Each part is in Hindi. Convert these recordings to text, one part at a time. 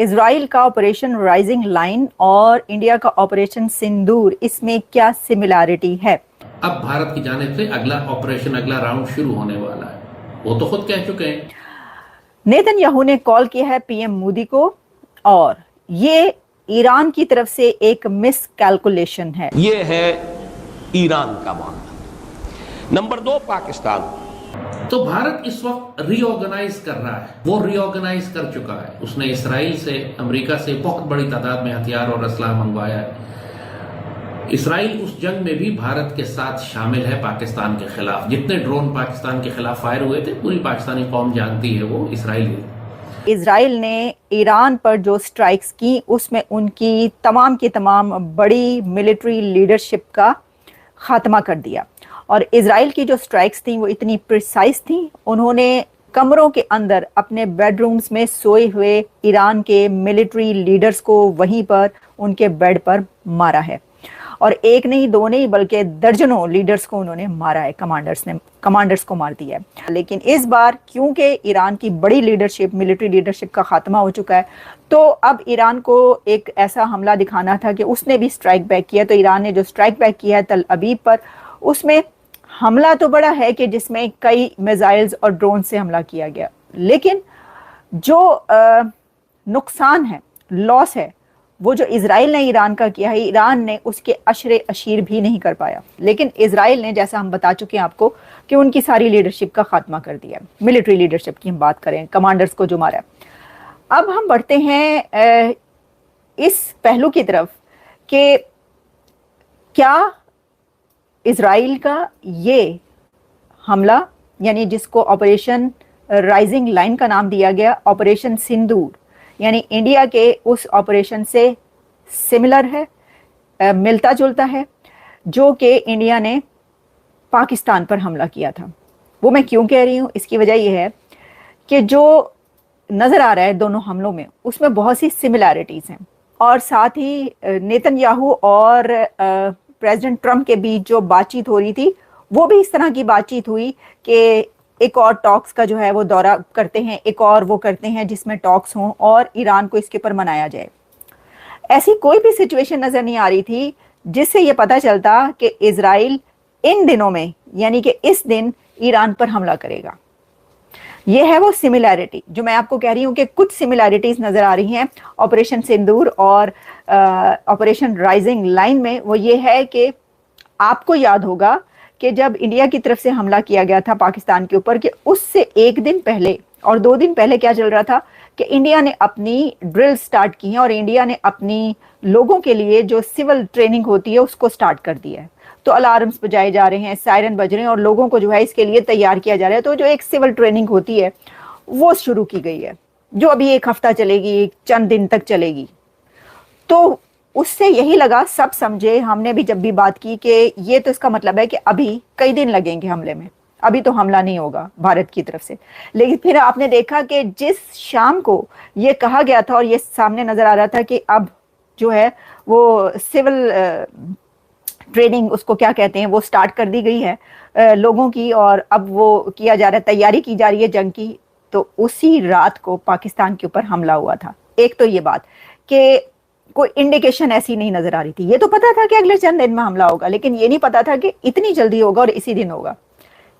इजराइल का ऑपरेशन राइजिंग लाइन और इंडिया का ऑपरेशन सिंदूर, इसमें क्या सिमिलैरिटी है? अब भारत की जानिब से अगला राउंड शुरू होने वाला है, वो तो खुद कह चुके हैं। नेतन्याहू ने कॉल किया है पीएम मोदी को और ये ईरान की तरफ से एक मिस कैलकुलेशन है। ये है ईरान का मामला। नंबर 2, पाकिस्तान। तो भारत इस वक्त रीऑर्गेनाइज कर रहा है, वो रीऑर्गेनाइज कर चुका है। उसने इसराइल से, अमेरिका से बहुत बड़ी तादाद में हथियार और असलाह मंगवाया है। इसराइल उस जंग में भी भारत के साथ शामिल है पाकिस्तान के खिलाफ। जितने ड्रोन पाकिस्तान के खिलाफ फायर हुए थे, पूरी पाकिस्तानी कौम जानती है, वो इसराइल ने ईरान पर जो स्ट्राइक्स की उसमें उनकी तमाम की तमाम बड़ी मिलिट्री लीडरशिप का खात्मा कर दिया। और इसराइल की जो स्ट्राइक्स थी वो इतनी प्रिसाइज थी, उन्होंने कमरों के अंदर अपने बेडरूम्स में सोए हुए ईरान के मिलिट्री लीडर्स को वहीं पर उनके बेड पर मारा है। और एक नहीं, दो नहीं, बल्कि दर्जनों लीडर्स को उन्होंने मारा है, कमांडर्स को मार दिया है। लेकिन इस बार क्योंकि ईरान की बड़ी लीडरशिप, मिलिट्री लीडरशिप का खात्मा हो चुका है, तो अब ईरान को एक ऐसा हमला दिखाना था कि उसने भी स्ट्राइक बैक किया। तो ईरान ने जो स्ट्राइक बैक किया है तल अबीब पर, उसमें हमला तो बड़ा है कि जिसमें कई मिसाइल्स और ड्रोन से हमला किया गया, लेकिन जो नुकसान है, लॉस है, वो जो इजराइल ने ईरान का किया है, ईरान ने उसके अशरे अशीर भी नहीं कर पाया। लेकिन इजराइल ने, जैसा हम बता चुके हैं आपको, कि उनकी सारी लीडरशिप का खात्मा कर दिया। मिलिट्री लीडरशिप की हम बात करें, कमांडर्स को जो मारा है। अब हम बढ़ते हैं इस पहलू की तरफ कि क्या इजराइल का ये हमला, यानी जिसको ऑपरेशन राइजिंग लाइन का नाम दिया गया, ऑपरेशन सिंदूर, यानी इंडिया के उस ऑपरेशन से सिमिलर है, मिलता जुलता है, जो कि इंडिया ने पाकिस्तान पर हमला किया था। वो मैं क्यों कह रही हूँ, इसकी वजह यह है कि जो नज़र आ रहा है दोनों हमलों में, उसमें बहुत सी सिमिलैरिटीज़ हैं। और साथ ही नेतन्याहू और प्रेसिडेंट ट्रंप के बीच जो बातचीत हो रही थी, वो भी इस तरह की बातचीत हुई कि एक और टॉक्स का जो है वो दौरा करते हैं, एक और वो करते हैं जिसमें टॉक्स हों और ईरान को इसके ऊपर मनाया जाए। ऐसी कोई भी सिचुएशन नजर नहीं आ रही थी जिससे ये पता चलता कि इजराइल इन दिनों में, यानी कि इस दिन, ईरान पर हमला करेगा। ये है वो सिमिलैरिटी जो मैं आपको कह रही हूँ कि कुछ सिमिलैरिटीज नजर आ रही हैं ऑपरेशन सिंदूर और ऑपरेशन राइजिंग लाइन में। वो ये है कि आपको याद होगा कि जब इंडिया की तरफ से हमला किया गया था पाकिस्तान के ऊपर, कि उससे एक दिन पहले और 2 दिन पहले क्या चल रहा था कि इंडिया ने अपनी ड्रिल स्टार्ट की है और इंडिया ने अपनी लोगों के लिए जो सिविल ट्रेनिंग होती है उसको स्टार्ट कर दिया है। तो अलार्म्स बजाए जा रहे हैं, सायरन बज रहे हैं और लोगों को जो है इसके लिए तैयार किया जा रहा है। तो जो एक सिविल ट्रेनिंग होती है वो शुरू की गई है, जो अभी 1 हफ्ता चलेगी, चंद दिन तक चलेगी। तो उससे यही लगा, सब समझे, हमने भी जब भी बात की कि ये तो इसका मतलब है कि अभी कई दिन लगेंगे हमले में, अभी तो हमला नहीं होगा भारत की तरफ से। लेकिन फिर आपने देखा कि जिस शाम को ये कहा गया था और ये सामने नजर आ रहा था कि अब जो है वो सिविल ट्रेनिंग, उसको क्या कहते हैं, वो स्टार्ट कर दी गई है लोगों की, और अब वो किया जा रहा है, तैयारी की जा रही है जंग की। तो उसी रात को पाकिस्तान के ऊपर हमला हुआ था। एक तो ये बात कि कोई इंडिकेशन ऐसी नहीं नजर आ रही थी। ये तो पता था कि अगले चंद दिन में हमला होगा, लेकिन ये नहीं पता था कि इतनी जल्दी होगा और इसी दिन होगा।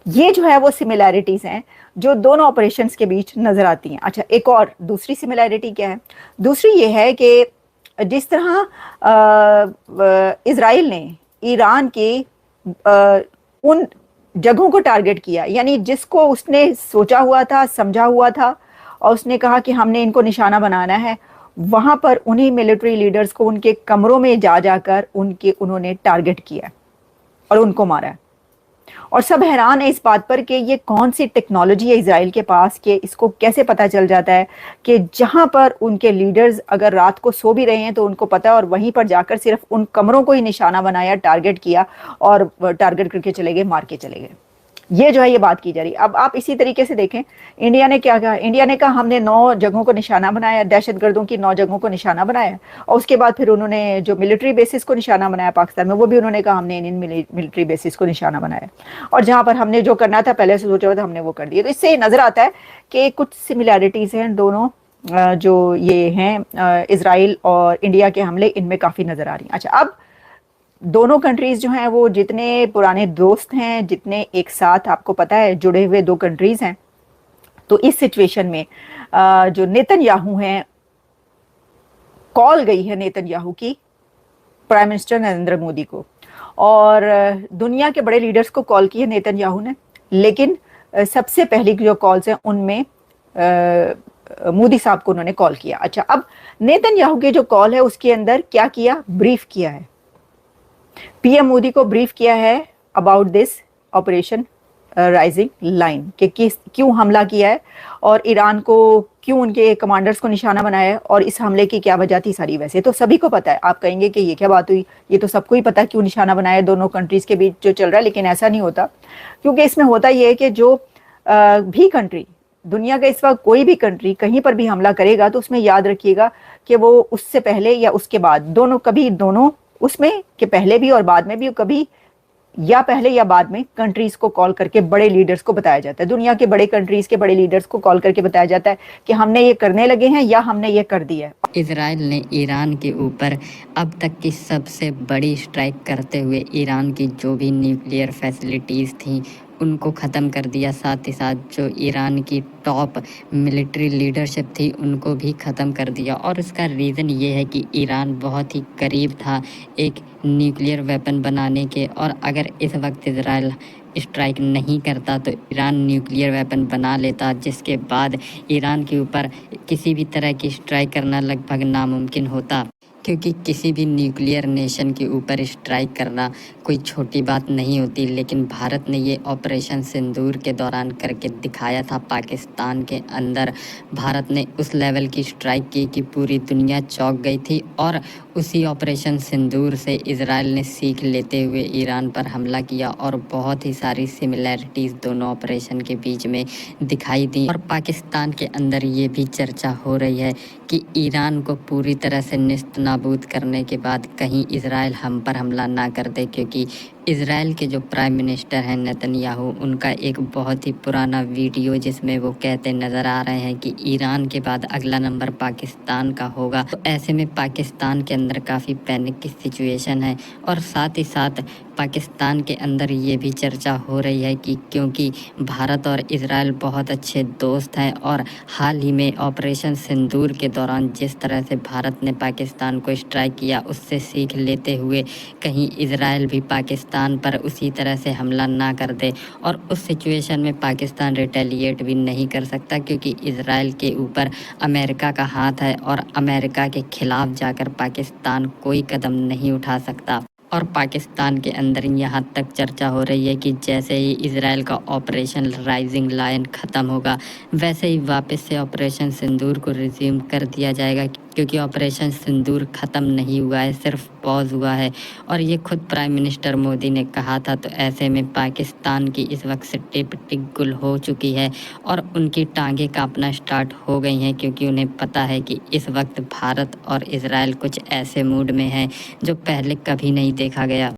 ये जो है वो सिमिलैरिटीज हैं जो दोनों ऑपरेशंस के बीच नजर आती हैं। अच्छा, एक और दूसरी सिमिलैरिटी क्या है? दूसरी ये है कि जिस तरह इजराइल ने ईरान के उन जगहों को टारगेट किया, यानी जिसको उसने सोचा हुआ था, समझा हुआ था, और उसने कहा कि हमने इनको निशाना बनाना है, वहां पर उन्हीं मिलिट्री लीडर्स को उनके कमरों में जा जाकर उन्होंने टारगेट किया और उनको मारा। और सब हैरान है इस बात पर कि ये कौन सी टेक्नोलॉजी है इजराइल के पास, कि इसको कैसे पता चल जाता है कि जहां पर उनके लीडर्स अगर रात को सो भी रहे हैं तो उनको पता है, और वहीं पर जाकर सिर्फ उन कमरों को ही निशाना बनाया, टारगेट किया और टारगेट करके चले गए, मार के चले गए। ये जो है ये बात की जा रही है। अब आप इसी तरीके से देखें, इंडिया ने क्या कहा? इंडिया ने कहा हमने 9 जगहों को निशाना बनाया, दहशतगर्दों की 9 जगहों को निशाना बनाया, और उसके बाद फिर उन्होंने जो मिलिट्री बेसिस को निशाना बनाया पाकिस्तान में, वो भी उन्होंने कहा हमने इन मिलिट्री बेसिस को निशाना बनाया, और जहां पर हमने जो करना था पहले से सोचा हुआ था हमने वो कर दिया। तो इससे नजर आता है कि कुछ सिमिलैरिटीज हैं दोनों जो ये हैं इसराइल और इंडिया के हमले, इनमें काफ़ी नज़र आ रही हैं। अच्छा, अब दोनों कंट्रीज जो हैं वो जितने पुराने दोस्त हैं, जितने एक साथ आपको पता है जुड़े हुए दो कंट्रीज हैं, तो इस सिचुएशन में जो नेतन्याहू हैं, कॉल गई है नेतन्याहू की प्राइम मिनिस्टर नरेंद्र मोदी को, और दुनिया के बड़े लीडर्स को कॉल की है नेतन्याहू ने, लेकिन सबसे पहली जो कॉल्स हैं उनमें मोदी साहब को उन्होंने कॉल किया। अच्छा, अब नेतन्याहू की जो कॉल है उसके अंदर क्या किया, ब्रीफ किया है, पीएम मोदी को ब्रीफ किया है about this operation rising line, कि किस क्यों हमला किया है और ईरान को क्यों, उनके कमांडर्स को निशाना बनाया है और इस हमले की क्या वजह थी सारी। वैसे तो सभी को पता है, आप कहेंगे कि ये क्या बात हुई, ये तो सबको ही पता है क्यों निशाना बनाया, दोनों कंट्रीज के बीच जो चल रहा है, लेकिन ऐसा नहीं होता, क्योंकि इसमें होता ये है कि जो भी कंट्री, दुनिया का इस वक्त कोई भी कंट्री कहीं पर भी हमला करेगा तो उसमें याद रखिएगा कि वो उससे पहले या उसके बाद, दोनों, कभी दोनों उसमें कि पहले भी और बाद में भी, कभी या पहले या बाद में कंट्रीज को कॉल करके बड़े लीडर्स को बताया जाता है, दुनिया के बड़े कंट्रीज के बड़े लीडर्स को कॉल करके बताया जाता है कि हमने ये करने लगे हैं या हमने ये कर दिया है। इजराइल ने ईरान के ऊपर अब तक की सबसे बड़ी स्ट्राइक करते हुए ईरान की जो भी न्यूक्लियर फैसिलिटीज़ थी उनको ख़त्म कर दिया, साथ ही साथ जो ईरान की टॉप मिलिट्री लीडरशिप थी उनको भी ख़त्म कर दिया। और इसका रीज़न ये है कि ईरान बहुत ही करीब था एक न्यूक्लियर वेपन बनाने के, और अगर इस वक्त इजराइल स्ट्राइक नहीं करता तो ईरान न्यूक्लियर वेपन बना लेता, जिसके बाद ईरान के ऊपर किसी भी तरह की स्ट्राइक करना लगभग नामुमकिन होता, क्योंकि किसी भी न्यूक्लियर नेशन के ऊपर स्ट्राइक करना कोई छोटी बात नहीं होती। लेकिन भारत ने ये ऑपरेशन सिंदूर के दौरान करके दिखाया था, पाकिस्तान के अंदर भारत ने उस लेवल की स्ट्राइक की कि पूरी दुनिया चौंक गई थी, और उसी ऑपरेशन सिंदूर से इजराइल ने सीख लेते हुए ईरान पर हमला किया, और बहुत ही सारी सिमिलैरिटीज़ दोनों ऑपरेशन के बीच में दिखाई दी। और पाकिस्तान के अंदर ये भी चर्चा हो रही है कि ईरान को पूरी तरह से निस्त नाबूद करने के बाद कहीं इजराइल हम पर हमला ना कर दे, क्योंकि इजराइल के जो प्राइम मिनिस्टर हैं नेतन्याहू, उनका एक बहुत ही पुराना वीडियो जिसमें वो कहते नज़र आ रहे हैं कि ईरान के बाद अगला नंबर पाकिस्तान का होगा। तो ऐसे में पाकिस्तान के अंदर काफ़ी पैनिक की सिचुएशन है, और साथ ही साथ पाकिस्तान के अंदर ये भी चर्चा हो रही है कि क्योंकि भारत और इजराइल बहुत अच्छे दोस्त हैं, और हाल ही में ऑपरेशन सिंदूर के दौरान जिस तरह से भारत ने पाकिस्तान को स्ट्राइक किया उससे सीख लेते हुए कहीं इजराइल भी पाकिस्तान पर उसी तरह से हमला ना कर दे, और उस सिचुएशन में पाकिस्तान रिटेलिएट भी नहीं कर सकता, क्योंकि इजराइल के ऊपर अमेरिका का हाथ है, और अमेरिका के खिलाफ जाकर पाकिस्तान कोई कदम नहीं उठा सकता। और पाकिस्तान के अंदर यहाँ तक चर्चा हो रही है कि जैसे ही इजराइल का ऑपरेशन राइजिंग लायन ख़त्म होगा, वैसे ही वापस से ऑपरेशन सिंदूर को रिज्यूम कर दिया जाएगा, क्योंकि ऑपरेशन सिंदूर ख़त्म नहीं हुआ है, सिर्फ पॉज हुआ है, और ये खुद प्राइम मिनिस्टर मोदी ने कहा था। तो ऐसे में पाकिस्तान की इस वक्त सिट्टी पिट्टी गुल हो चुकी है, और उनकी टांगें कांपना स्टार्ट हो गई हैं, क्योंकि उन्हें पता है कि इस वक्त भारत और इजराइल कुछ ऐसे मूड में है जो पहले कभी नहीं देखा गया।